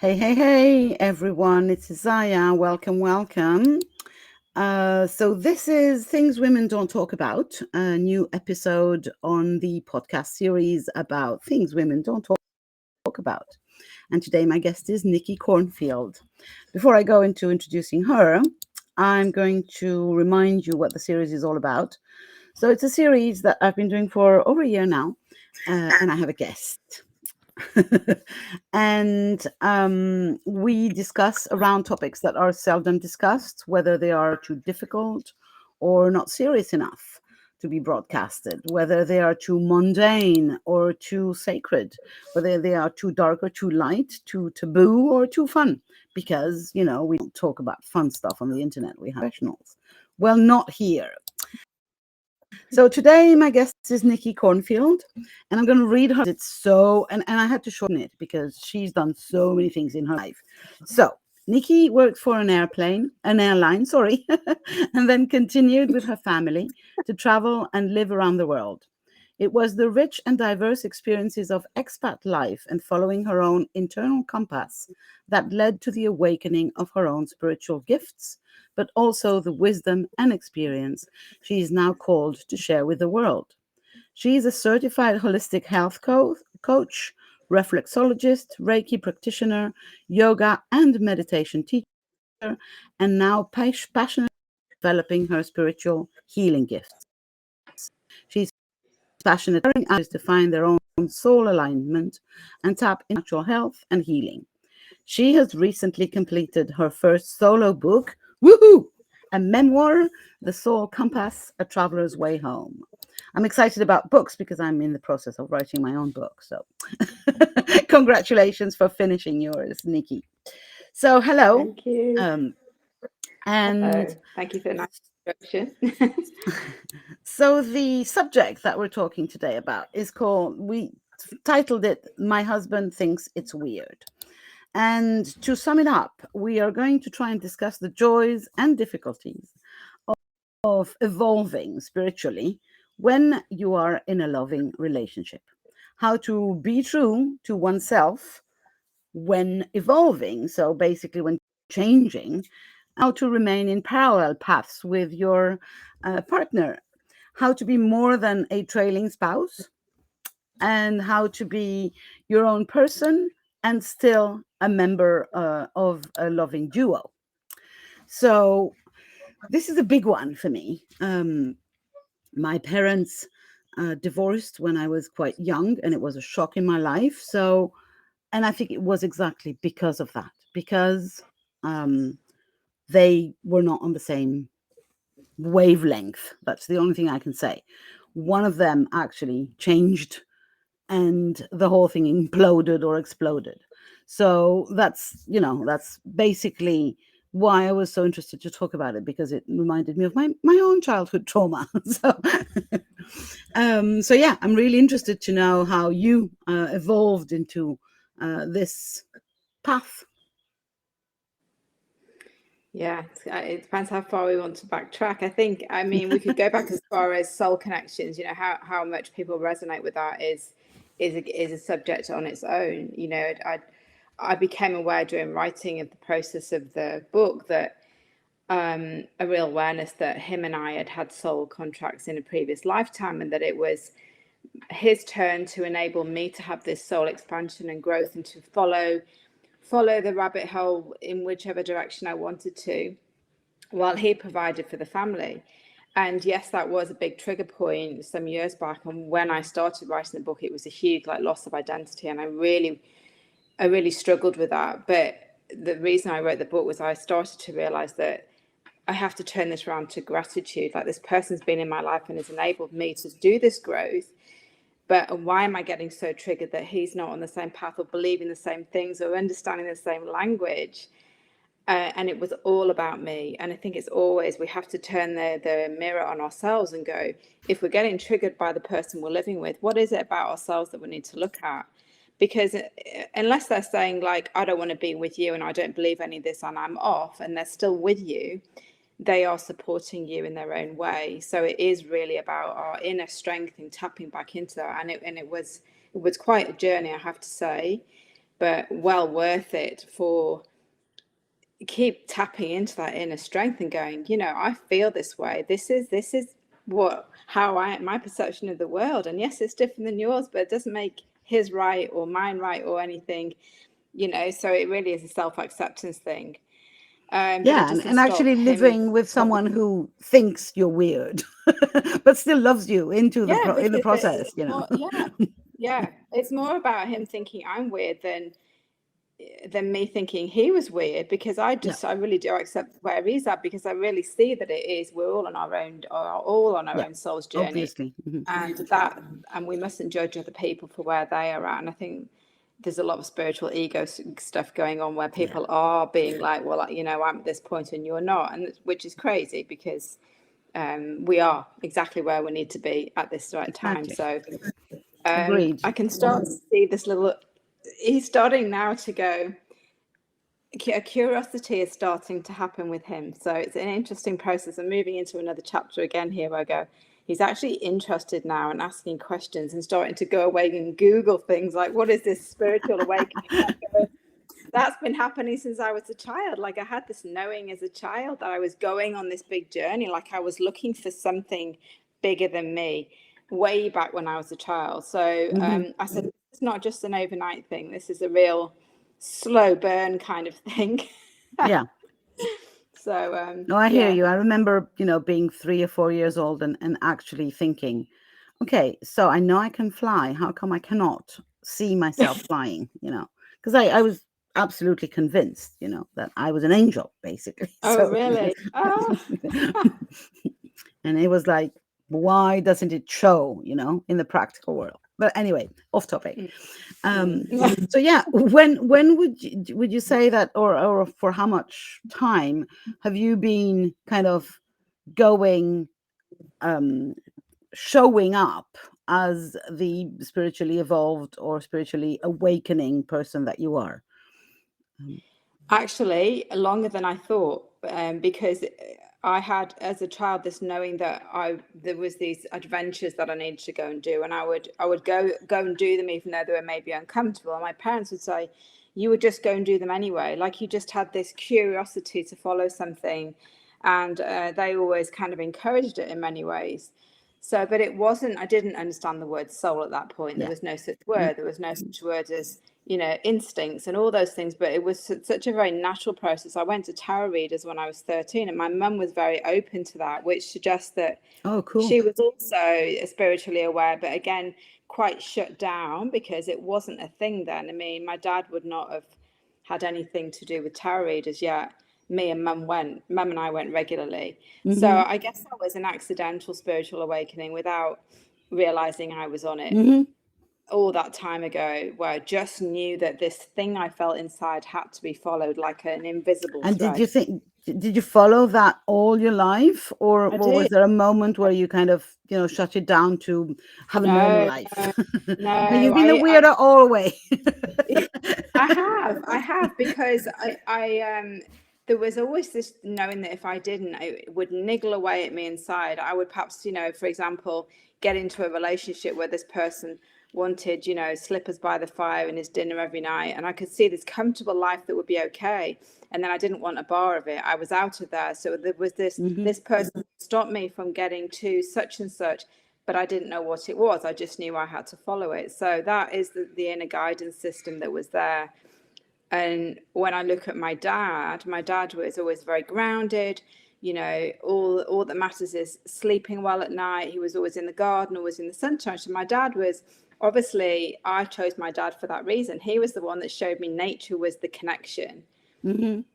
Hey, everyone. It's Isaya. Welcome. So this is Things Women Don't Talk About, a new episode on the podcast series about things women don't talk about. And today my guest is Nikki Cornfield. Before I go into introducing her, I'm going to remind you what the series is all about. So it's a series that I've been doing for over a year now, and I have a guest. And we discuss around topics that are seldom discussed, whether they are too difficult or not serious enough to be broadcasted, whether they are too mundane or too sacred, whether they are too dark or too light, too taboo or too fun. Because, we don't talk about fun stuff on the internet. We have professionals. Well, not here. So today my guest is Nikki Cornfield, and I'm going to read her. It's so, and I had to shorten it because she's done so many things in her life. So Nikki worked for an airline, and then continued with her family to travel and live around the world. It was the rich and diverse experiences of expat life and following her own internal compass that led to the awakening of her own spiritual gifts, but also the wisdom and experience she is now called to share with the world. She is a certified holistic health coach, reflexologist, Reiki practitioner, yoga and meditation teacher, and now passionately developing her spiritual healing gifts. She's passionate about others to find their own soul alignment and tap into natural health and healing. She has recently completed her first solo book, a memoir, The Soul Compass, A Traveler's Way Home. I'm excited about books because I'm in the process of writing my own book. So congratulations for finishing yours, Nikki. So hello. Thank you. And thank you for the nice introduction. So the subject that we're talking today about is we titled it, My Husband Thinks It's Weird. And to sum it up, we are going to try and discuss the joys and difficulties of evolving spiritually when you are in a loving relationship. How to be true to oneself when evolving. So basically, when changing, how to remain in parallel paths with your partner, how to be more than a trailing spouse, and how to be your own person and still a member of a loving duo. So this is a big one for me. My parents divorced when I was quite young, and it was a shock in my life. So, and I think it was exactly because of that, because they were not on the same wavelength. That's the only thing I can say. One of them actually changed and the whole thing imploded or exploded. So that's basically why I was so interested to talk about it, because it reminded me of my own childhood trauma. So yeah, I'm really interested to know how you evolved into this path. Yeah, it depends how far we want to backtrack. I mean, we could go back as far as soul connections. How much people resonate with that is a subject on its own. I became aware during writing of the process of the book that a real awareness that him and I had soul contracts in a previous lifetime, and that it was his turn to enable me to have this soul expansion and growth and to follow the rabbit hole in whichever direction I wanted to, while he provided for the family. And yes, that was a big trigger point some years back. And when I started writing the book, it was a huge loss of identity, and I really struggled with that. But the reason I wrote the book was I started to realize that I have to turn this around to gratitude. This person's been in my life and has enabled me to do this growth. But why am I getting so triggered that he's not on the same path or believing the same things or understanding the same language? And it was all about me. And I think it's always, we have to turn the mirror on ourselves and go, if we're getting triggered by the person we're living with, what is it about ourselves that we need to look at? Because unless they're saying I don't want to be with you and I don't believe any of this and I'm off, and they're still with you, they are supporting you in their own way. So it is really about our inner strength and tapping back into that. And it was quite a journey, I have to say. but well worth it for keep tapping into that inner strength and going, you know, I feel this way. This is my perception of the world. And yes, it's different than yours, but it doesn't make his right or mine right or anything, you know. So it really is a And self-acceptance thing. actually living with someone who thinks you're weird, but still loves you in the process, you know. It's more about him thinking I'm weird than me thinking he was weird, because I really do accept where he's at, because I really see that we're all on our own soul's journey, obviously. and we mustn't judge other people for where they are at. And I think there's a lot of spiritual ego stuff going on where people are being like, well, you know, I'm at this point and you're not, and which is crazy, because we are exactly where we need to be at this right time. So Agreed. I can start to see this little, he's starting now to go, a curiosity is starting to happen with him. So it's an interesting process. I'm moving into another chapter again here where I go, he's actually interested now and asking questions and starting to go away and Google things like, what is this spiritual awakening? That's been happening since I was a child. Like, I had this knowing as a child that I was going on this big journey. Like, I was looking for something bigger than me way back when I was a child. So I said, it's not just an overnight thing. This is a real slow burn kind of thing. Yeah. So no, I hear you. I remember, you know, being 3 or 4 years old and actually thinking, okay, so I know I can fly. How come I cannot see myself flying? You know, because I was absolutely convinced, you know, that I was an angel, basically. Oh, really? Oh. And it was like, why doesn't it show, you know, in the practical world? But anyway, off topic. So yeah, when would you say that, or for how much time have you been kind of going, showing up as the spiritually evolved or spiritually awakening person that you are? Actually, longer than I thought, because I had, as a child, this knowing that there was these adventures that I needed to go and do, and I would go and do them, even though they were maybe uncomfortable. And my parents would say, "You would just go and do them anyway." Like, you just had this curiosity to follow something, and they always kind of encouraged it in many ways. So, but it wasn't. I didn't understand the word soul at that point. There was no such word. There was no such word as, you know, instincts and all those things, but it was such a very natural process. I went to tarot readers when I was 13, and my mum was very open to that, which suggests that she was also spiritually aware, but again, quite shut down because it wasn't a thing then. I mean, my dad would not have had anything to do with tarot readers yet. Me and mum and I went regularly. So I guess that was an accidental spiritual awakening without realizing I was on it. All that time ago, where I just knew that this thing I felt inside had to be followed like an invisible thread. And did you follow that all your life, or was there a moment where you kind of, you know, shut it down to have a normal life? No, You've been a weirdo all the way. I have, because I there was always this knowing that if I didn't, it would niggle away at me inside. I would perhaps, you know, for example, get into a relationship where this person wanted, you know, slippers by the fire and his dinner every night, and I could see this comfortable life that would be okay, and then I didn't want a bar of it. I was out of there. So there was this this person stopped me from getting to such and such, but I didn't know what it was. I just knew I had to follow it. So that is the inner guidance system that was there. And when I look at my dad was always very grounded. You know, all that matters is sleeping well at night. He was always in the garden, always in the sunshine. So my dad was, obviously, I chose my dad for that reason. He was the one that showed me nature was the connection. And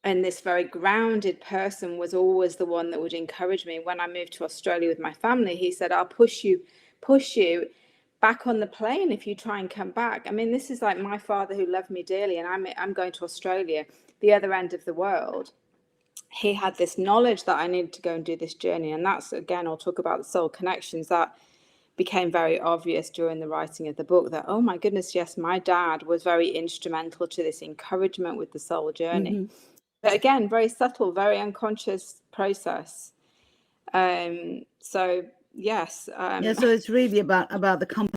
this very grounded person was always the one that would encourage me. When I moved to Australia with my family, he said, I'll push you back on the plane if you try and come back. I mean, this is like my father, who loved me dearly, and I'm going to Australia, the other end of the world. He had this knowledge that I needed to go and do this journey. And that's, again, I'll talk about the soul connections that became very obvious during the writing of the book, that, oh my goodness, yes, my dad was very instrumental to this encouragement with the soul journey. But again, very subtle, very unconscious process. So yes. So it's really about the company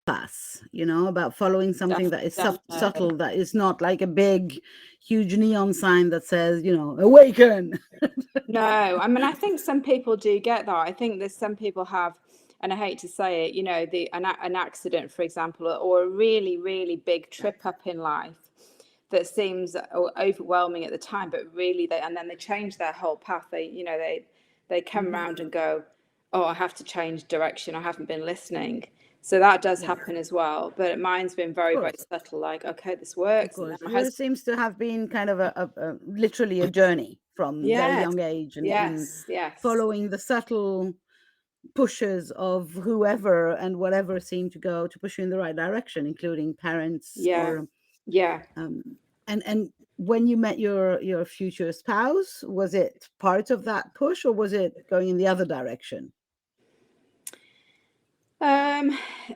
class, about following something that is Definitely. subtle, that is not like a big, huge neon sign that says, awaken. No, I mean, I think some people do get that. I think there's some people have, and I hate to say it, an accident, for example, or a really, really big trip up in life that seems overwhelming at the time, but really and then they change their whole path. They come around and go, oh, I have to change direction. I haven't been listening. So that does happen as well. But mine's been very, very subtle. Like, okay, this works. Of And then course. Yours seems to have been kind of a literally a journey from very young age, and following the subtle pushes of whoever and whatever seemed to go to push you in the right direction, including parents. And when you met your future spouse, was it part of that push, or was it going in the other direction?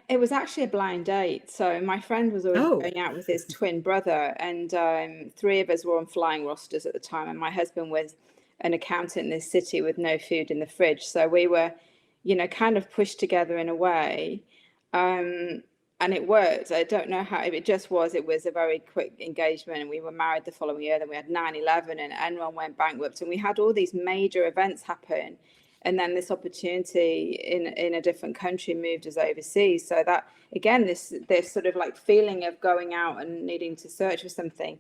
It was actually a blind date. So my friend was already going out with his twin brother, and 3 of us were on flying rosters at the time, and my husband was an accountant in this city with no food in the fridge. So we were, kind of pushed together in a way. And it worked. I don't know how it just was. It was a very quick engagement, and we were married the following year. Then we had 9/11, and Enron went bankrupt, and we had all these major events happen. And then this opportunity in a different country moved us overseas. So that, again, this sort of like feeling of going out and needing to search for something,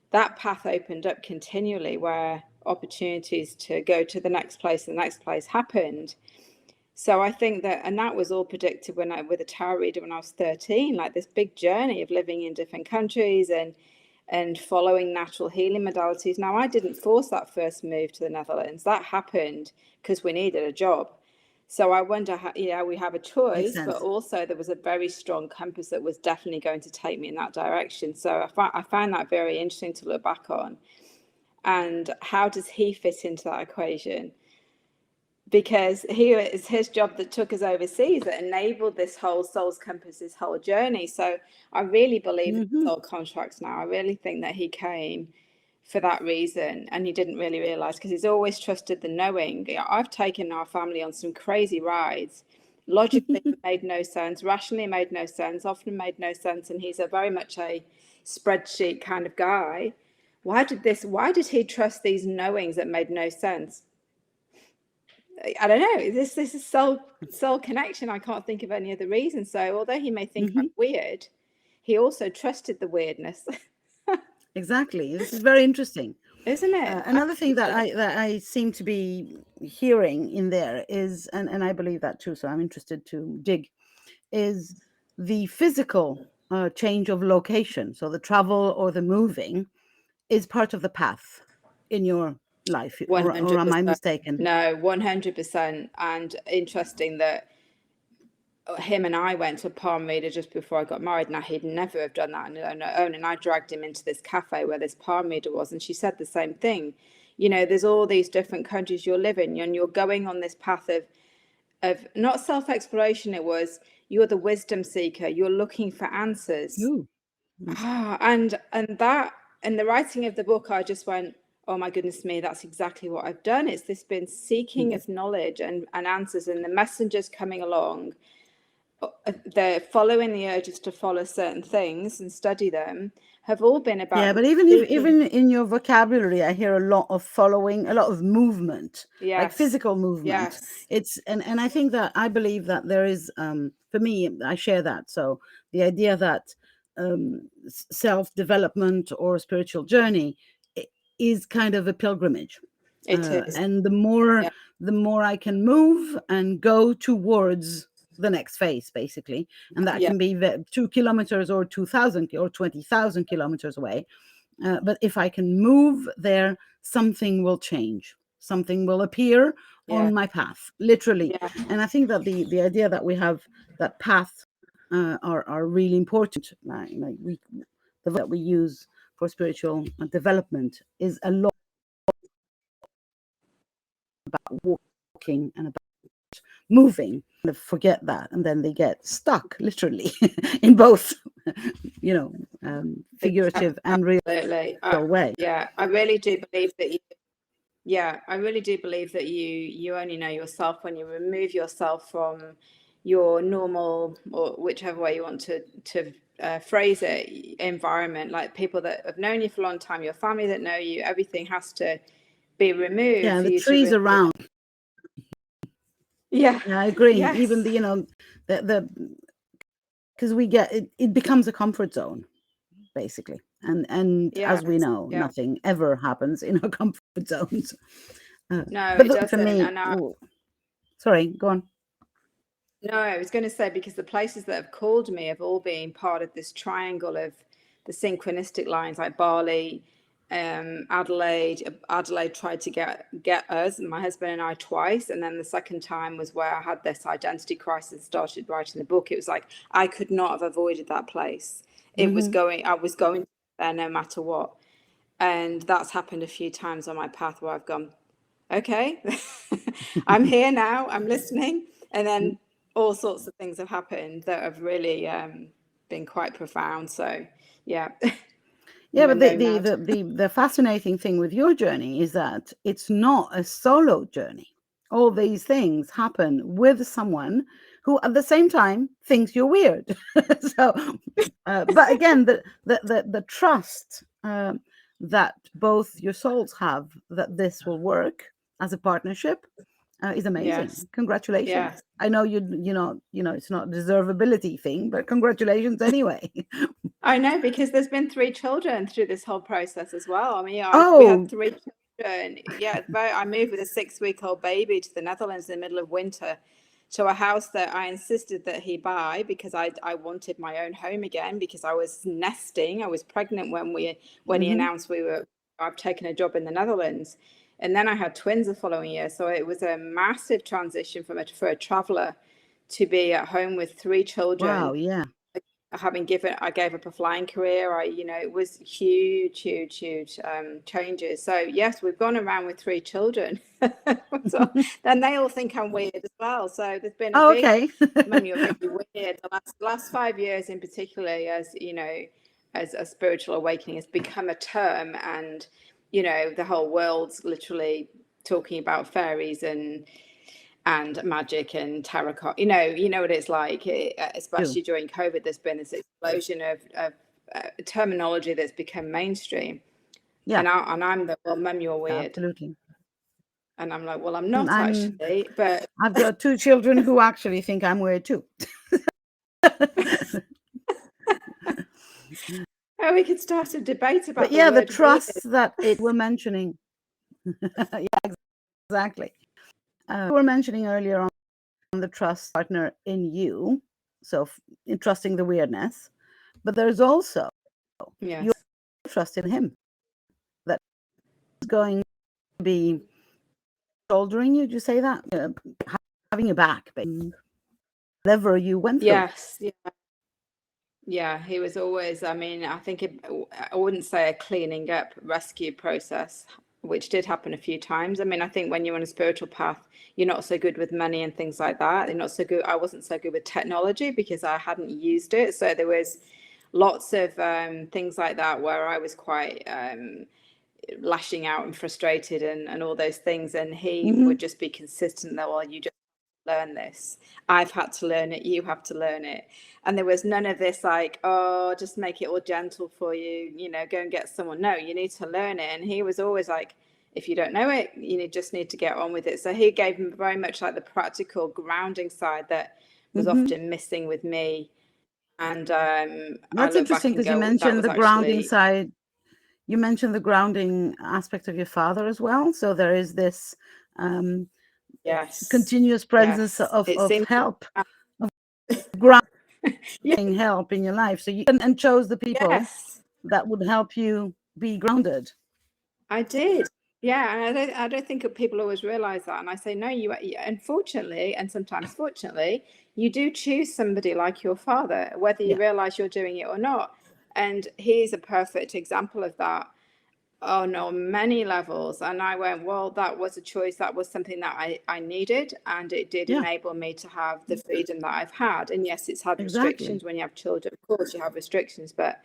that path opened up continually, where opportunities to go to the next place happened. So I think that was all predicted with a tarot reader when I was 13, like this big journey of living in different countries and following natural healing modalities. Now, I didn't force that first move to the Netherlands. That happened because we needed a job. So I wonder how, we have a choice, but also there was a very strong compass that was definitely going to take me in that direction. So I find that very interesting to look back on. And how does he fit into that equation? Because it's his job that took us overseas, that enabled this whole soul's compass, this whole journey. So I really believe in soul contracts now. I really think that he came for that reason, and he didn't really realize, because he's always trusted the knowing. I've taken our family on some crazy rides. Logically made no sense, rationally made no sense, often made no sense, and he's very much a spreadsheet kind of guy. Why did he trust these knowings that made no sense? I don't know. This is soul connection. I can't think of any other reason. So although he may think I'm weird, he also trusted the weirdness. Exactly. This is very interesting, isn't it? Another thing that I seem to be hearing in there is, and I believe that too, so I'm interested to dig, is the physical change of location. So the travel or the moving is part of the path in your life, or am I mistaken? No, 100%. And interesting that him and I went to a palm reader just before I got married. Now, he'd never have done that on his own, and I dragged him into this cafe where this palm reader was, and she said the same thing. There's all these different countries you're living, and you're going on this path of not self-exploration. It was, you're the wisdom seeker, you're looking for answers. And the writing of the book, I just went, oh my goodness me, that's exactly what I've done. It's this been seeking of knowledge and answers, and the messengers coming along, they're following the urges to follow certain things and study them, have all been about. But even in your vocabulary, I hear a lot of following, a lot of movement, like physical movement. It's and I think that I believe that there is, for me, I share that. So the idea that self-development or spiritual journey is kind of a pilgrimage. It is. And the more I can move and go towards the next phase, basically, and that can be 2 kilometers or 2,000 or 20,000 kilometers away. But if I can move there, something will change. Something will appear on my path, literally. And I think that the idea that we have that path are really important. That we use for spiritual development is a lot about walking and about moving. Kind of forget that, and then they get stuck, literally, in both, figurative and real way. I really do believe that I really do believe that you only know yourself when you remove yourself from your normal, or whichever way you want to phrase it, environment, like people that have known you for a long time, your family that know you, everything has to be removed. Yeah, for the you trees to around. Yeah, I agree. yes. Even the because we get it becomes a comfort zone, basically. And Yeah, as we know, yeah. nothing ever happens in our comfort zones. No, But it look, for doesn't. me, And sorry, go on. no, I was going to say, because the places that have called me have all been part of this triangle of the synchronistic lines, like Bali, Adelaide. Adelaide tried to get us, my husband and I, twice, and then the second time was where I had this identity crisis and started writing the book. It was like I could not have avoided that place. I was going there no matter what. And that's happened a few times on my path where I've gone, okay, I'm here now, I'm listening. And then all sorts of things have happened that have really been quite profound. So, yeah. Yeah, but the fascinating thing with your journey is that it's not a solo journey. All these things happen with someone who at the same time thinks you're weird. So, but again, the trust that both your souls have that this will work as a partnership is amazing. Yes. Congratulations. Yes. I know you know, it's not a deservability thing, but congratulations anyway. I know, because there's been 3 children through this whole process as well. I mean, we had 3 children. Yeah, I moved with a 6-week-old baby to the Netherlands in the middle of winter, to a house that I insisted that he buy, because I wanted my own home again, because I was nesting. I was pregnant when he announced I've taken a job in the Netherlands. And then I had twins the following year. So it was a massive transition for a traveler to be at home with 3 children. Wow, yeah. I gave up a flying career. It was huge changes. So yes, we've gone around with 3 children. So then they all think I'm weird as well. So there's been a big, Mum, you're really weird. The last 5 years in particular, as you know, as a spiritual awakening has become a term, and the whole world's literally talking about fairies and magic and tarot card. You know what it's like, especially during COVID. There's been this explosion of terminology that's become mainstream. Yeah. And I'm the, well, Mum, you're weird. Absolutely. And I'm like, well, I'm not actually, but I've got 2 children who actually think I'm weird too. Oh, we could start a debate about the trust that it were mentioning. Yeah, exactly. We were mentioning earlier on the trust partner in you, so in trusting the weirdness, but there's also your trust in him, that is going to be shouldering you. Did you say that? Having your back, whatever you went through. Yes. Yeah, he was always, I mean, I think I wouldn't say a cleaning up rescue process, which did happen a few times. I mean, I think when you're on a spiritual path, you're not so good with money and things like that. You're not so good. I wasn't so good with technology because I hadn't used it. So there was lots of things like that where I was quite lashing out and frustrated and all those things. And he would just be consistent that, well, you just learn this. I've had to learn it. You have to learn it. And there was none of this like, oh, just make it all gentle for you, go and get someone. No, you need to learn it. And he was always like, if you don't know it, you just need to get on with it. So he gave me very much like the practical grounding side that was often missing with me. And that's interesting, because you mentioned the grounding side. You mentioned the grounding aspect of your father as well. So there is this continuous presence of help, of grounding help in your life. So you and chose the people that would help you be grounded. I did. Yeah, and I don't think people always realize that. And I say, no, you unfortunately, and sometimes fortunately, you do choose somebody like your father, whether you realize you're doing it or not. And he's a perfect example of that. Oh no, many levels. And I went, well, that was a choice. That was something that I needed. And it did enable me to have the freedom that I've had. And yes, it's had restrictions. When you have children, of course you have restrictions, but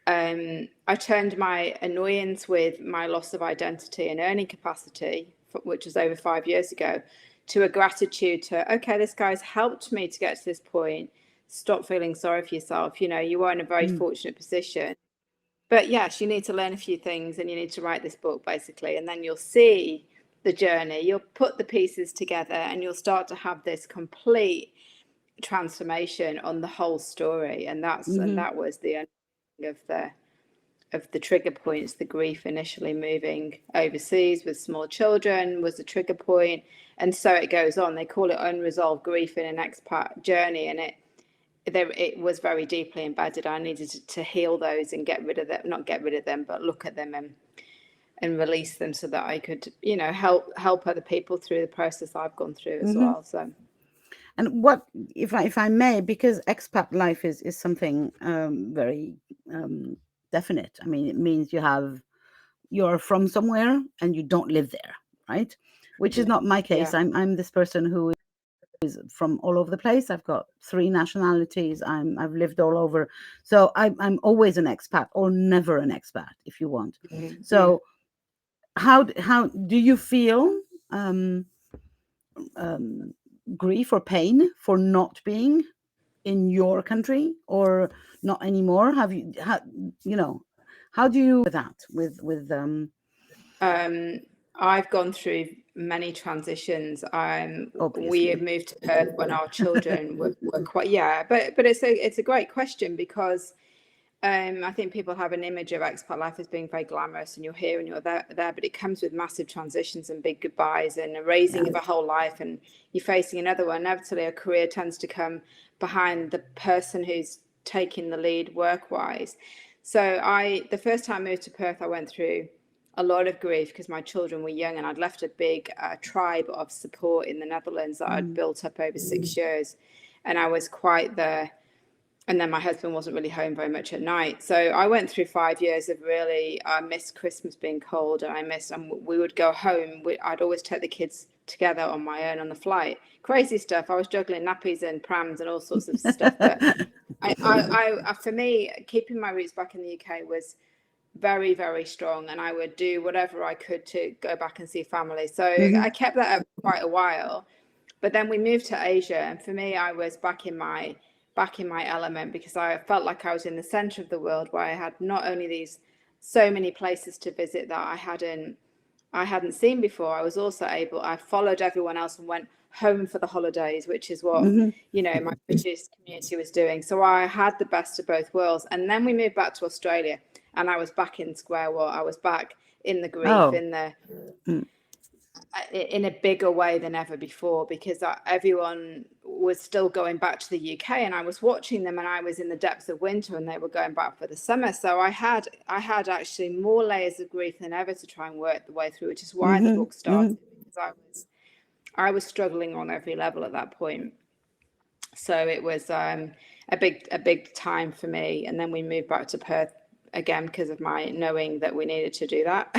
I turned my annoyance with my loss of identity and earning capacity, which was over 5 years ago, to a gratitude to, okay, this guy's helped me to get to this point. Stop feeling sorry for yourself. You know, you are in a very fortunate position. But yes, you need to learn a few things and you need to write this book, basically. And then you'll see the journey. You'll put the pieces together and you'll start to have this complete transformation on the whole story. And that was the end of the trigger points. The grief initially moving overseas with small children was the trigger point. And so it goes on. They call it unresolved grief in an expat journey. And it was very deeply embedded. I needed to heal those and get rid of them, not get rid of them, but look at them and release them so that I could, you know, help other people through the process I've gone through as well. So, and what, if I may, because expat life is something very definite. I mean, it means you're from somewhere and you don't live there, right? Which is not my case. Yeah. I'm this person who is from all over the place. I've got 3 nationalities. I've lived all over. So I'm always an expat or never an expat, if you want. So how do you feel grief or pain for not being in your country or not anymore? How do you with that with I've gone through many transitions. We have moved to Perth when our children were quite, but it's a great question because I think people have an image of expat life as being very glamorous and you're here and you're there, but it comes with massive transitions and big goodbyes and a raising of a whole life, and you're facing another one. Inevitably, a career tends to come behind the person who's taking the lead work-wise. So the first time I moved to Perth, I went through a lot of grief because my children were young and I'd left a big tribe of support in the Netherlands that I'd built up over 6 years, and I was quite the... And then my husband wasn't really home very much at night. So I went through 5 years of really, I missed Christmas being cold, and we would go home. I'd always take the kids together on my own on the flight. Crazy stuff. I was juggling nappies and prams and all sorts of stuff. But for me, keeping my roots back in the UK was very, very strong. And I would do whatever I could to go back and see family. So I kept that up quite a while. But then we moved to Asia. And for me, I was back in my element because I felt like I was in the center of the world, where I had not only so many places to visit that I hadn't seen before. I was also I followed everyone else and went home for the holidays, which is what my British community was doing. So I had the best of both worlds. And then we moved back to Australia and I was back in square one. I was back in the grief, in a bigger way than ever before, because everyone was still going back to the UK and I was watching them, and I was in the depths of winter and they were going back for the summer. So I had actually more layers of grief than ever to try and work the way through, which is why the book started, because I was struggling on every level at that point. So it was a big time for me. And then we moved back to Perth again because of my knowing that we needed to do that.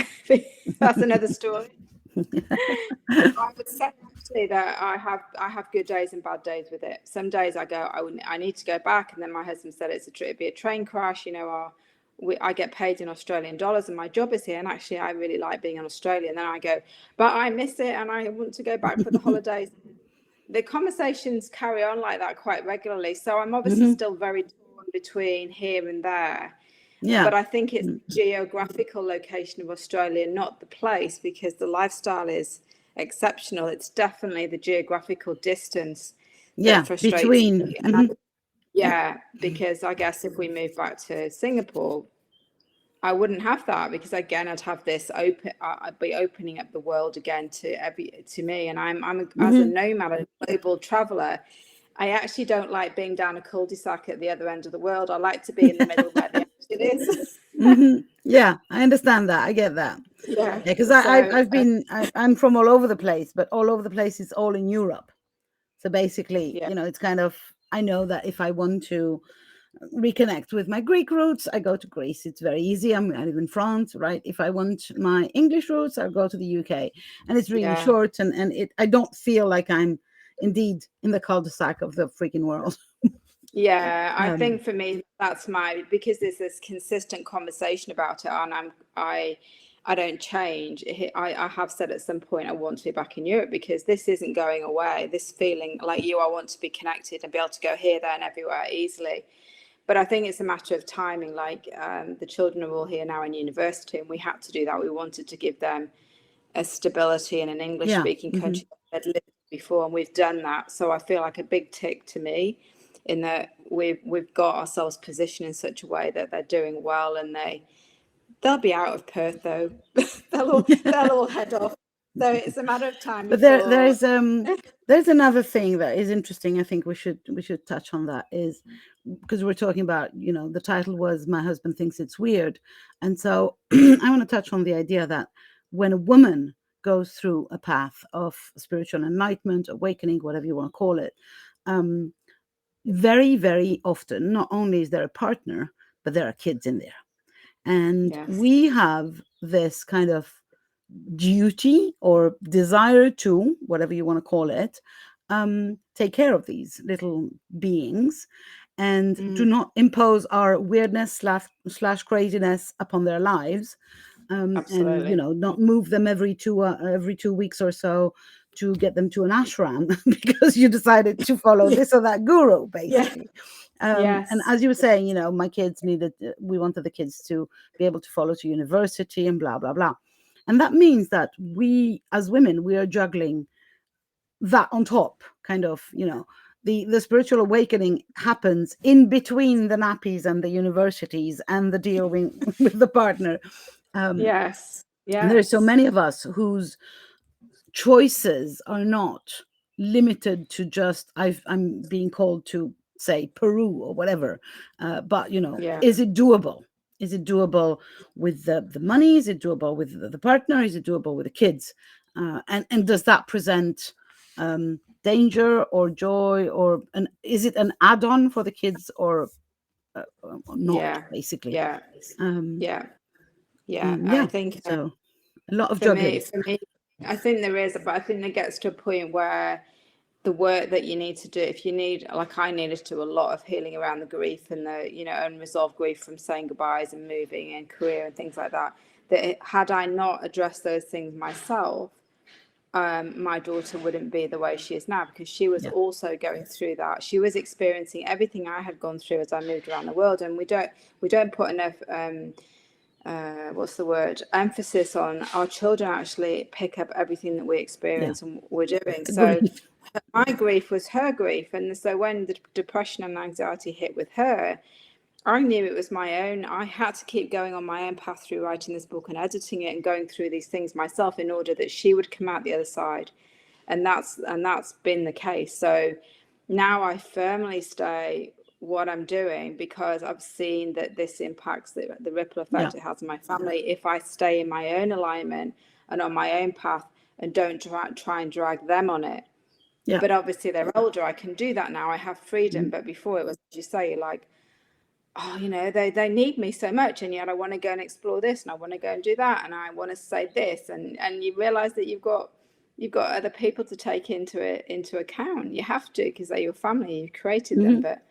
That's another story. I would say actually that I have good days and bad days with it. Some days I need to go back, and then my husband said it'd be a train crash. I get paid in Australian dollars and my job is here, and actually I really like being in Australia. And then I go, but I miss it and I want to go back for the holidays. The conversations carry on like that quite regularly. So I'm obviously still very torn between here and there. Yeah. But I think it's the geographical location of Australia, not the place, because the lifestyle is exceptional. It's definitely the geographical distance that frustrates me. Because I guess if we move back to Singapore, I wouldn't have that, because again, I'd have this I'd be opening up the world again to me. And I'm as a nomad, a global traveler, I actually don't like being down a cul-de-sac at the other end of the world. I like to be in the middle where the action is. Yeah, I understand that. I get that. Yeah, because I'm from all over the place, but all over the place is all in Europe. So basically, it's kind of, I know that if I want to reconnect with my Greek roots, I go to Greece. It's very easy. I live in France, right? If I want my English roots, I'll go to the UK. And it's really short, and I don't feel like I'm indeed in the cul-de-sac of the freaking world. I think for me, that's because there's this consistent conversation about it, and I don't change. I have said at some point I want to be back in Europe, because this isn't going away. This feeling like you, I want to be connected and be able to go here, there and everywhere easily. But I think it's a matter of timing. Like the children are all here now in university, and we had to do that. We wanted to give them a stability in an English-speaking country that they'd lived before, and we've done that. So I feel like a big tick to me, in that we've got ourselves positioned in such a way that they're doing well, and they'll be out of Perth though. they'll all head off. So it's a matter of time. But there's another thing that is interesting. I think we should touch on that, is because we're talking about, the title was "My Husband Thinks It's Weird," and so I want to touch on the idea that when a woman goes through a path of spiritual enlightenment, awakening, whatever you want to call it, very, very often, not only is there a partner, but there are kids in there. And we have this kind of duty or desire to, whatever you want to call it, take care of these little beings, and do not impose our weirdness slash craziness upon their lives. And not move them every 2 weeks or so to get them to an ashram because you decided to follow this or that guru, basically. And as you were saying, my kids we wanted the kids to be able to follow to university and blah blah blah, and that means that we as women, we are juggling that on top, kind of, the spiritual awakening happens in between the nappies and the universities and the dealing with the partner. And there's so many of us whose choices are not limited to just I'm being called to, say, Peru or whatever, but is it doable? Is it doable with the money? Is it doable with the partner? Is it doable with the kids? And does that present danger or joy, or is it an add-on for the kids or not? Basically, I think so. A lot of juggling. For me, I think there is, but I think it gets to a point where the work that you need to do, if you need, like I needed to do a lot of healing around the grief and the, unresolved grief from saying goodbyes and moving and career and things like that, had I not addressed those things myself, my daughter wouldn't be the way she is now, because she was also going through that. She was experiencing everything I had gone through as I moved around the world, and we don't put enough emphasis on our children actually pick up everything that we experience and we're doing. So my grief was her grief, and so when the depression and anxiety hit with her, I knew it was my own. I had to keep going on my own path through writing this book and editing it and going through these things myself in order that she would come out the other side. And that's been the case. So now I firmly stay what I'm doing, because I've seen that this impacts the ripple effect it has on my family if I stay in my own alignment and on my own path and don't try and drag them on it. But obviously they're older. I can do that now. I have freedom. But before it was, as you say, like, oh, they need me so much, and yet I want to go and explore this, and I want to go and do that, and I want to say this, and you realize that you've got other people to take into account. You have to, because they're your family. You created them. But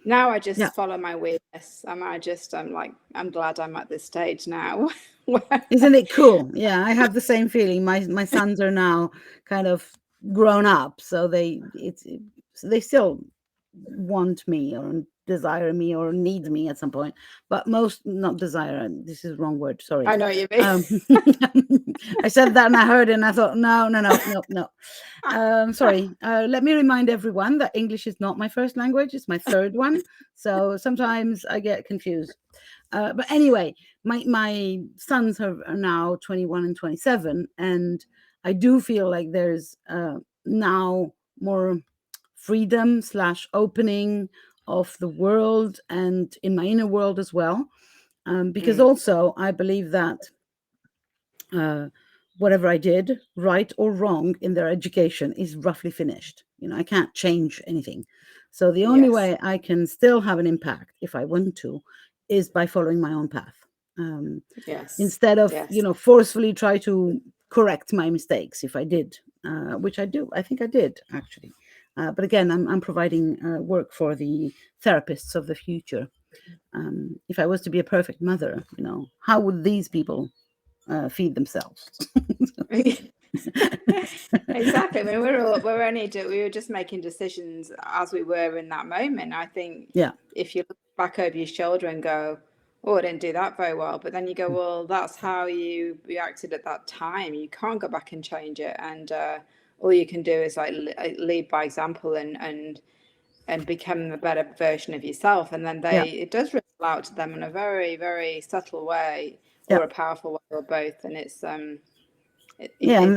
now I just follow my weirdness. I'm glad I'm at this stage now. Isn't it cool? Yeah, I have the same feeling. My sons are now kind of grown up, so they still want me or desire me or need me at some point, but most not desire. This is the wrong word. Sorry. I know what you mean. I said that and I heard it and I thought, no. Sorry. Let me remind everyone that English is not my first language. It's my third one. So sometimes I get confused. But anyway, my sons are now 21 and 27. And I do feel like there's now more freedom / opening of the world and in my inner world as well. Because also I believe that whatever I did, right or wrong, in their education is roughly finished. I can't change anything. So the only way I can still have an impact, if I want to, is by following my own path. Instead of, forcefully try to correct my mistakes if I did, which I do. I think I did, actually. But again, I'm providing work for the therapists of the future. If I was to be a perfect mother, how would these people feed themselves. Exactly. I mean, we were just making decisions as we were in that moment. I think Yeah. if you look back over your shoulder and go, "Oh, I didn't do that very well," but then you go, "Well, that's how you reacted at that time. You can't go back and change it." And all you can do is like lead by example and become a better version of yourself. And then it does ripple out to them in a very, very subtle way, or a powerful way, or both. And it's and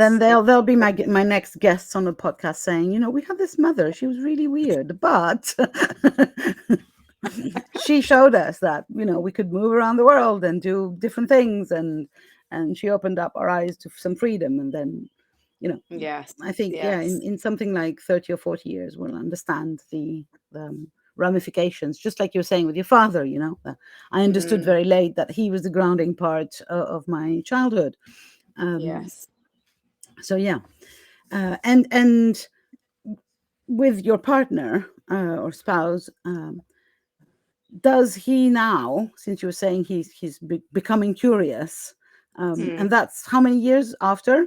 then they'll be my next guests on the podcast saying, we had this mother, she was really weird, but she showed us that we could move around the world and do different things, and she opened up our eyes to some freedom. And then yes, I think in something like 30 or 40 years we'll understand the ramifications, just like you're saying with your father. I understood very late that he was the grounding part of my childhood. Yes. So and with your partner or spouse, does he now, since you were saying he's becoming curious, and that's how many years after?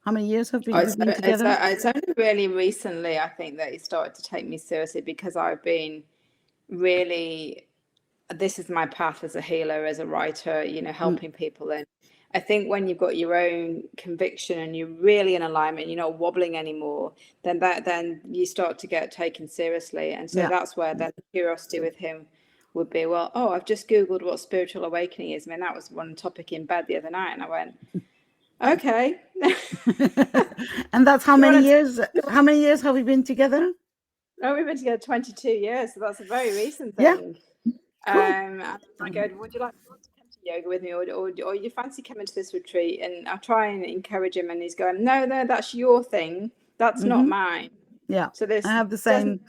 How many years have we been together? It's only really recently, I think, that he started to take me seriously, because I've been really, this is my path as a healer, as a writer, helping people. And I think when you've got your own conviction and you're really in alignment, you're not wobbling anymore, then you start to get taken seriously. And so that's where the curiosity with him would be, well, I've just Googled what spiritual awakening is. I mean, that was one topic in bed the other night, and I went, okay. And that's how many years? How many years have we been together? Oh, we've been together 22 years, so that's a very recent thing. Cool. And I go, would you like to come to yoga with me, or you fancy coming to this retreat? And I try and encourage him, and he's going, no, that's your thing. That's not mine. Yeah. So this I have the same.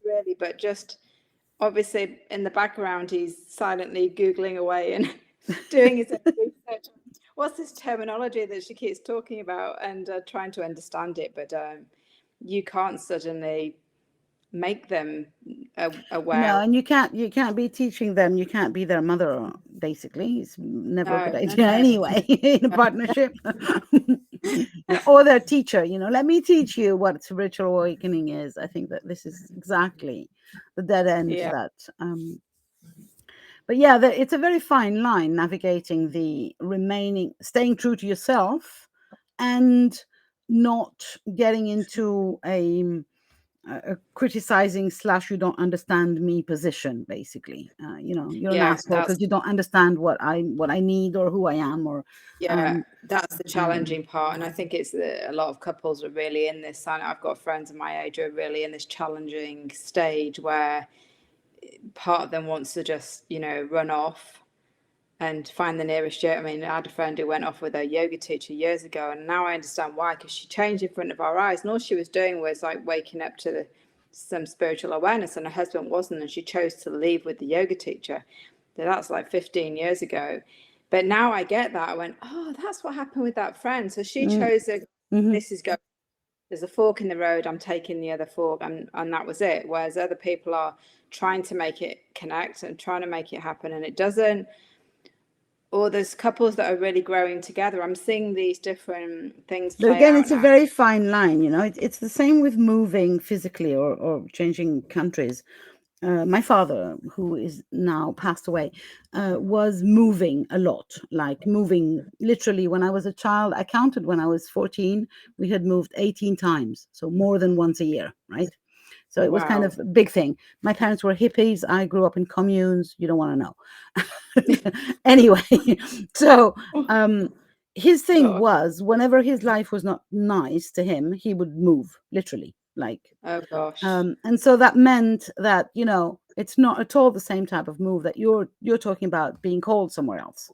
Really, but just obviously in the background, he's silently Googling away and doing his own research. What's this terminology that she keeps talking about, and trying to understand it. But you can't suddenly make them aware. No, and you can't be teaching them. You can't be their mother, basically. It's never a good idea anyway in a partnership. Or their teacher, let me teach you what spiritual awakening is. I think that this is exactly the dead end that but it's a very fine line navigating the staying true to yourself and not getting into a criticizing / you don't understand me position, basically. You're an asshole because you don't understand what I need or who I am, or that's the challenging part. And I think it's a lot of couples are really in this. I've got friends of my age who are really in this challenging stage where part of them wants to just run off and find the nearest yoga. I mean, I had a friend who went off with a yoga teacher years ago, and now I understand why, because she changed in front of our eyes, and all she was doing was like waking up to some spiritual awareness, and her husband wasn't, and she chose to leave with the yoga teacher. So that's like 15 years ago. But now I get that. I went, that's what happened with that friend. So she chose this is going. There's a fork in the road, I'm taking the other fork, and that was it. Whereas other people are trying to make it connect and trying to make it happen, and it doesn't. Or there's couples that are really growing together. I'm seeing these different things play out. But again, it's a very fine line, it's the same with moving physically or changing countries. My father, who is now passed away, was moving a lot, like moving literally. When I was a child, I counted when I was 14, we had moved 18 times. So more than once a year, right? So it was kind of a big thing. My parents were hippies. I grew up in communes. You don't want to know. Anyway, so his thing was, whenever his life was not nice to him, he would move, literally. Like, and so that meant that, it's not at all the same type of move that you're talking about, being called somewhere else.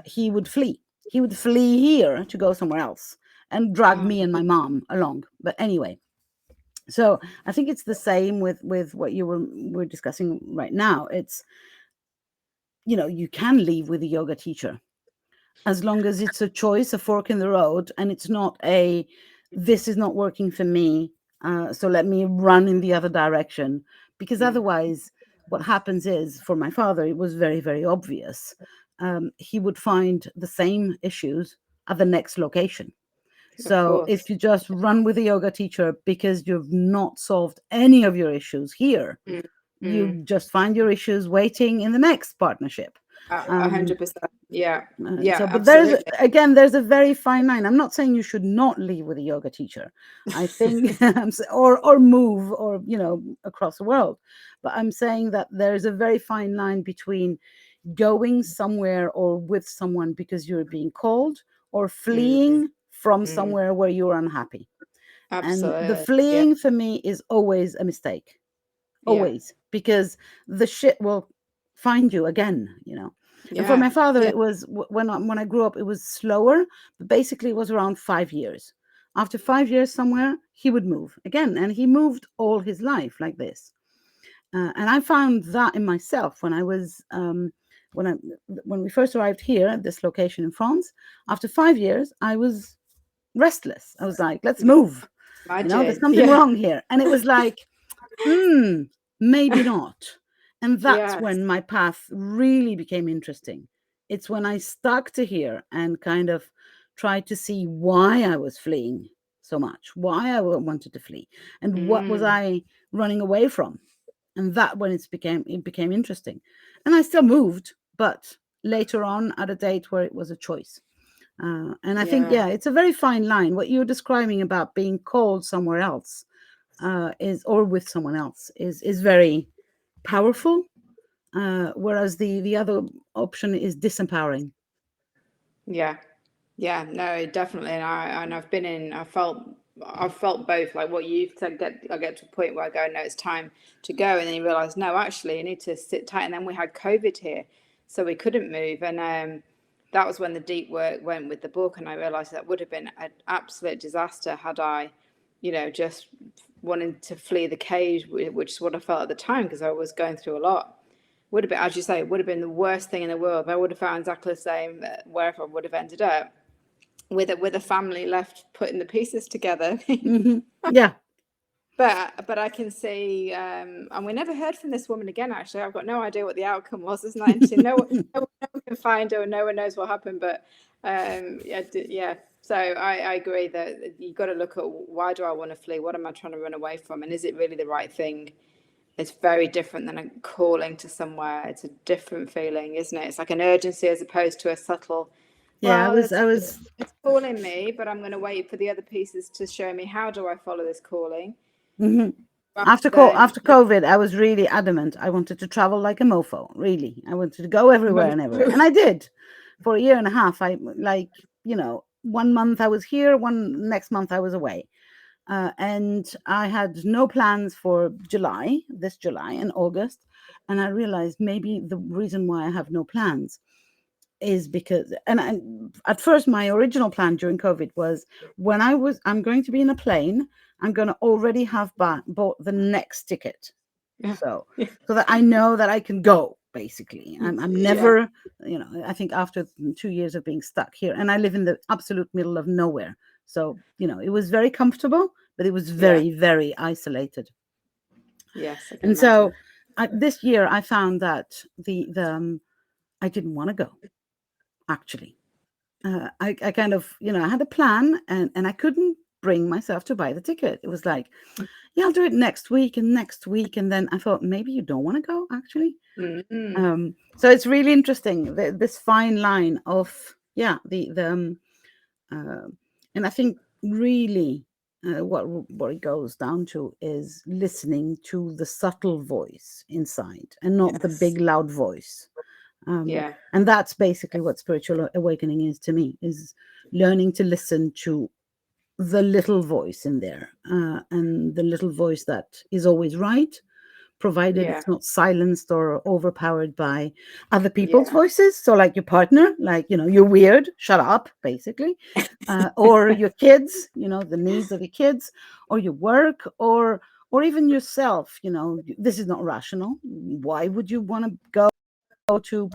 He would flee. He would flee here to go somewhere else and drag me and my mom along. But anyway. So I think it's the same with what we're discussing right now. It's, you can leave with a yoga teacher as long as it's a choice, a fork in the road, and it's not this is not working for me, so let me run in the other direction. Because otherwise what happens is, for my father, it was very, very obvious. he would find the same issues at the next location. Of So course. if you just run with a yoga teacher because you've not solved any of your issues here, you just find your issues waiting in the next partnership. 100%. Yeah. So, Yeah, but there's absolutely. there's a very fine line. I'm not saying you should not leave with a yoga teacher. I think, or move, or across the world. But I'm saying that there's a very fine line between going somewhere or with someone because you're being called, or fleeing from somewhere where you're unhappy. And the Absolutely. Yeah. fleeing for me is always a mistake. Yeah. Always, because the shit will find you again. And for Yeah. my father, Yeah. it was when I grew up, it was slower, but basically it was around 5 years. After 5 years somewhere, he would move again, and he moved all his life like this. And I found that in myself when I was when we first arrived here at this location in France. After 5 years, I was restless. I was like, let's move. There's Imagine. something Yeah. wrong here. And it was like, maybe not. And that's Yes. when my path really became interesting. It's when I stuck to here and kind of tried to see why I was fleeing so much, why I wanted to flee, and what was I running away from. And that when it became interesting. And I still moved, but later on at a date where it was a choice. And I think, Yeah. it's a very fine line. What you're describing about being called somewhere else or with someone else is very powerful, whereas the other option is disempowering. Yeah. Yeah, no, definitely. And I've felt both, like what you've said. I get to a point where I go, no, it's time to go, and then you realize, no, actually, you need to sit tight. And then we had COVID here, so we couldn't move, and that was when the deep work went with the book, and I realized that would have been an absolute disaster had I, just wanted to flee the cage, which is what I felt at the time because I was going through a lot. Would have been, as you say, it would have been the worst thing in the world. I would have found exactly the same wherever I would have ended up, with a family left putting the pieces together. Yeah. But I can see, and we never heard from this woman again. Actually, I've got no idea what the outcome was. Isn't that interesting? No one can find her, and no one knows what happened. But yeah. So I agree that you've got to look at, why do I want to flee? What am I trying to run away from? And is it really the right thing? It's very different than a calling to somewhere. It's a different feeling, isn't it? It's like an urgency as opposed to a subtle, Yeah, well, I was it's calling me, but I'm going to wait for the other pieces to show me, how do I follow this calling? after Then COVID, I was really adamant. I wanted to travel like a mofo. Really, I wanted to go everywhere and everywhere, and I did for a year and a half. I 1 month I was here, next month I was away. And I had no plans for this July and August. And I realized maybe the reason why I have no plans is because, at first, my original plan during COVID was, I'm going to be in a plane, I'm going to already have bought the next ticket. So that I know that I can go, basically. I'm never, I think after 2 years of being stuck here, and I live in the absolute middle of nowhere. So, it was very comfortable, but it was very, very isolated. yes, I can And imagine. so this year I found that I didn't want to go, actually. I kind of, I had a plan, and I couldn't bring myself to buy the ticket. It was like, yeah, I'll do it next week and next week. And then I thought, maybe you don't want to go, actually. So it's really interesting, this fine line of, and I think really what it goes down to is listening to the subtle voice inside, and not the big loud voice. And that's basically what spiritual awakening is to me, is learning to listen to the little voice in there, and the little voice that is always right, provided it's not silenced or overpowered by other people's voices. So like your partner, like, you're weird, shut up, basically. Or your kids, the needs of your kids, or your work, or even yourself. This is not rational. Why would you want to go to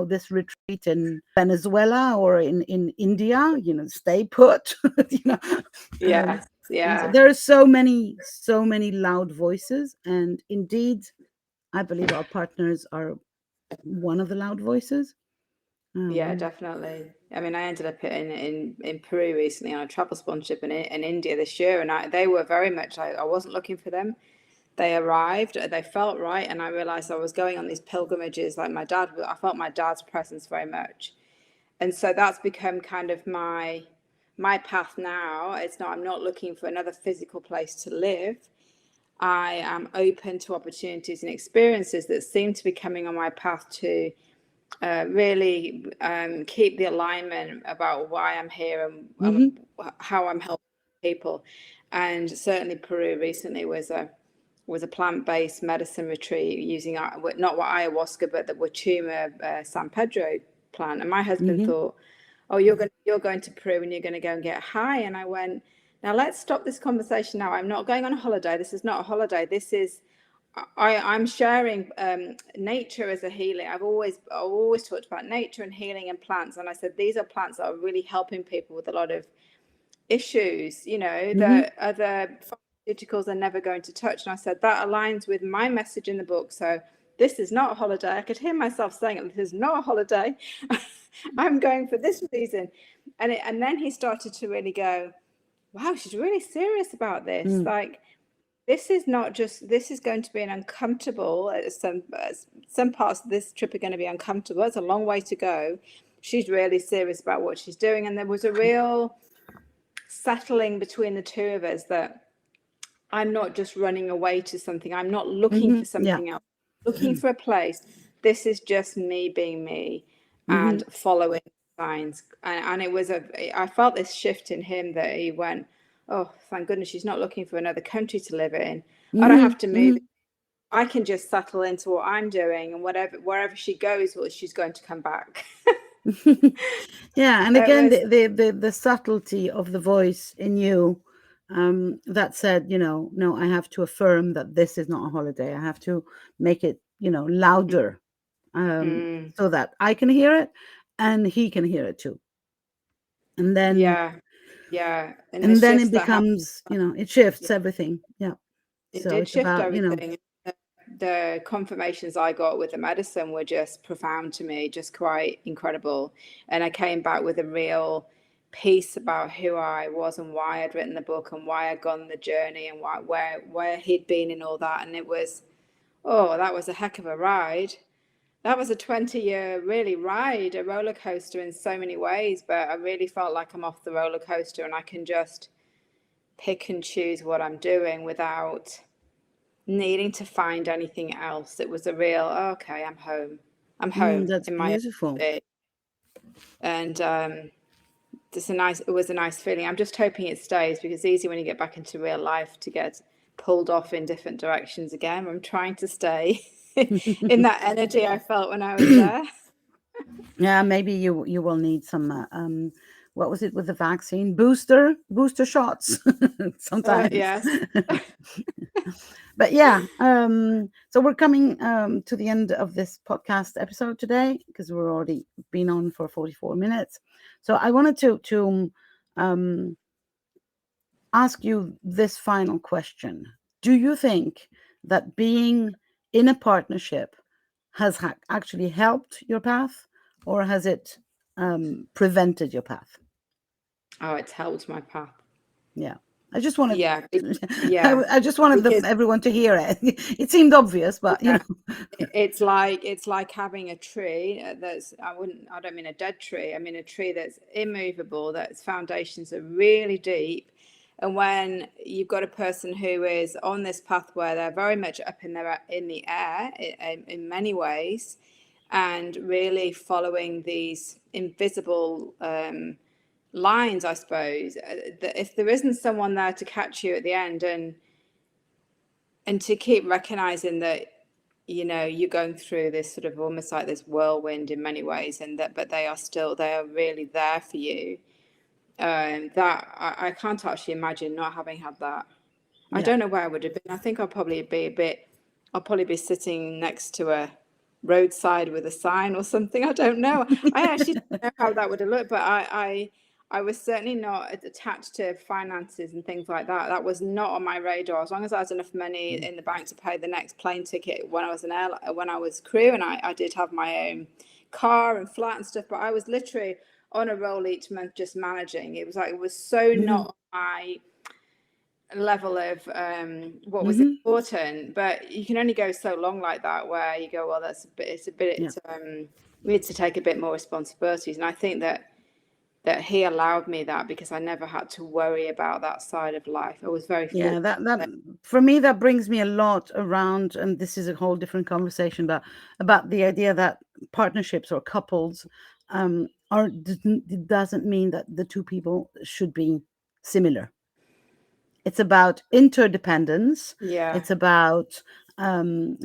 this retreat in Venezuela or in India? Stay put. Yes, And so yeah, there are so many loud voices, and indeed I believe our partners are one of the loud voices. Yeah, definitely. I mean, I ended up in Peru recently on a travel sponsorship in India this year, and they were very much like, I wasn't looking for them. They arrived, they felt right, and I realized I was going on these pilgrimages like my dad. I felt my dad's presence very much, and so that's become kind of my path now. I'm not looking for another physical place to live. I am open to opportunities and experiences that seem to be coming on my path to really keep the alignment about why I'm here and how I'm helping people. And certainly Peru recently was a plant-based medicine retreat using not what ayahuasca, but the Wachuma San Pedro plant. And my husband thought, "Oh, you're going to Peru and you're going to go and get high." And I went, "Now let's stop this conversation now. I'm not going on a holiday. This is not a holiday. This is I'm sharing nature as a healing. I've always talked about nature and healing and plants. And I said, these are plants that are really helping people with a lot of issues, that other pharmaceuticals are never going to touch. And I said, that aligns with my message in the book. So this is not a holiday. I could hear myself saying it. This is not a holiday. I'm going for this reason. And then he started to really go, wow, she's really serious about this. Like, this is going to be an uncomfortable, some parts of this trip are going to be uncomfortable. It's a long way to go. She's really serious about what she's doing. And there was a real settling between the two of us that I'm not just running away to something. I'm not looking for something else, looking for a place. This is just me being me and following signs. And I felt this shift in him that he went, oh, thank goodness she's not looking for another country to live in. I don't have to move. I can just settle into what I'm doing, and wherever she goes, well, she's going to come back. Yeah, and again, the subtlety of the voice in you that said, no, I have to affirm that this is not a holiday. I have to make it, louder, so that I can hear it and he can hear it too. And then and then it becomes, it shifts everything. Yeah. It did shift everything. The confirmations I got with the medicine were just profound to me, just quite incredible. And I came back with a real piece about who I was and why I'd written the book and why I'd gone the journey and where he'd been in all that. And it was, that was a heck of a ride. That was a 20-year really ride, a roller coaster in so many ways. But I really felt like I'm off the roller coaster and I can just pick and choose what I'm doing without needing to find anything else. It was a real, okay, I'm home. I'm home. That's in my beautiful. And it was a nice feeling. I'm just hoping it stays, because it's easy when you get back into real life to get pulled off in different directions again. I'm trying to stay in that energy I felt when I was there. Yeah, maybe you will need some what was it with the vaccine? Booster shots sometimes. Yes. But yeah, so we're coming to the end of this podcast episode today, because we're already been on for 44 minutes. So I wanted to ask you this final question. Do you think that being in a partnership has actually helped your path, or has it prevented your path? Oh, it's helped my path. Yeah. I just wanted, I just wanted everyone to hear it. It seemed obvious, but it's like having a tree that's, I don't mean a dead tree. I mean a tree that's immovable, that's foundations are really deep. And when you've got a person who is on this path where they're very much up in the air in many ways, and really following these invisible lines, I suppose, that if there isn't someone there to catch you at the end and to keep recognizing that, you're going through this sort of almost like this whirlwind in many ways, but they are really there for you. That I can't actually imagine not having had that. Yeah. I don't know where I would have been. I think I'll probably be sitting next to a roadside with a sign or something. I don't know. I actually don't know how that would have looked, but I was certainly not attached to finances and things like that. That was not on my radar. As long as I had enough money in the bank to pay the next plane ticket when I was crew, and I did have my own car and flat and stuff, but I was literally on a roll each month just managing. It was so not my level of what was important, but you can only go so long like that, where you go, well, it's a bit we need to take a bit more responsibilities. And I think that he allowed me that, because I never had to worry about that side of life. I was very fortunate. That for me, that brings me a lot around, and this is a whole different conversation, but about the idea that partnerships or couples doesn't mean that the two people should be similar. It's about interdependence. It's about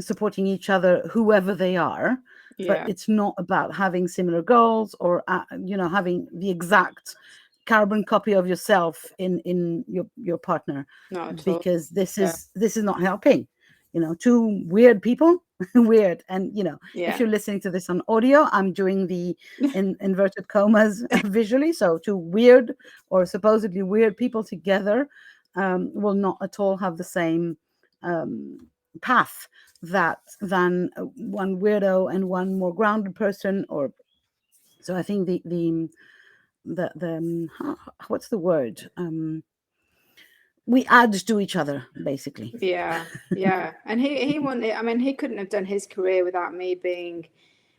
supporting each other, whoever they are. But it's not about having similar goals or having the exact carbon copy of yourself in your partner, because this is not helping. Two weird people, weird. And if you're listening to this on audio, I'm doing the inverted commas visually. So two weird or supposedly weird people together will not at all have the same path than one weirdo and one more grounded person. Or so I think the what's the word, we add to each other, basically. And he wanted, I mean, he couldn't have done his career without me being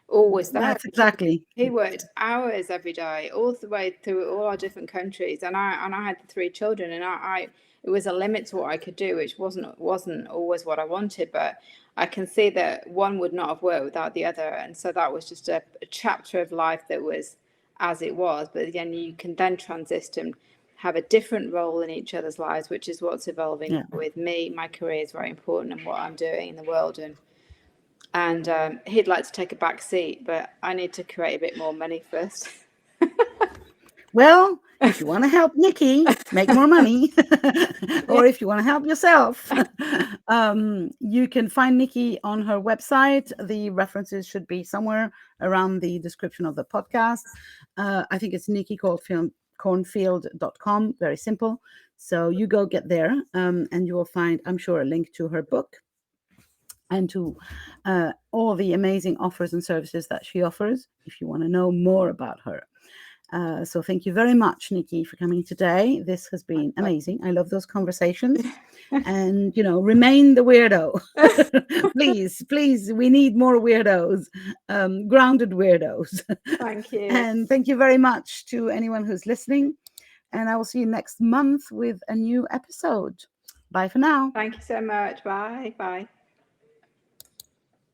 always there. That's exactly. He worked hours every day, all the way through all our different countries, and I had the 3 children, and I it was a limit to what I could do, which wasn't always what I wanted, but I can see that one would not have worked without the other. And so that was just a chapter of life that was as it was. But again, you can then transition and have a different role in each other's lives, which is what's evolving with me. My career is very important and what I'm doing in the world, and he'd like to take a back seat, but I need to create a bit more money first. Well, if you want to help Nikki make more money, or if you want to help yourself, you can find Nikki on her website. The references should be somewhere around the description of the podcast. I think it's nikkicornfield.com. Very simple. So you go get there, and you will find, I'm sure, a link to her book and to all the amazing offers and services that she offers if you want to know more about her. So thank you very much, Nikki, for coming today. This has been amazing. I love those conversations. And, remain the weirdo. Please, we need more weirdos, grounded weirdos. Thank you. And thank you very much to anyone who's listening. And I will see you next month with a new episode. Bye for now. Thank you so much. Bye. Bye.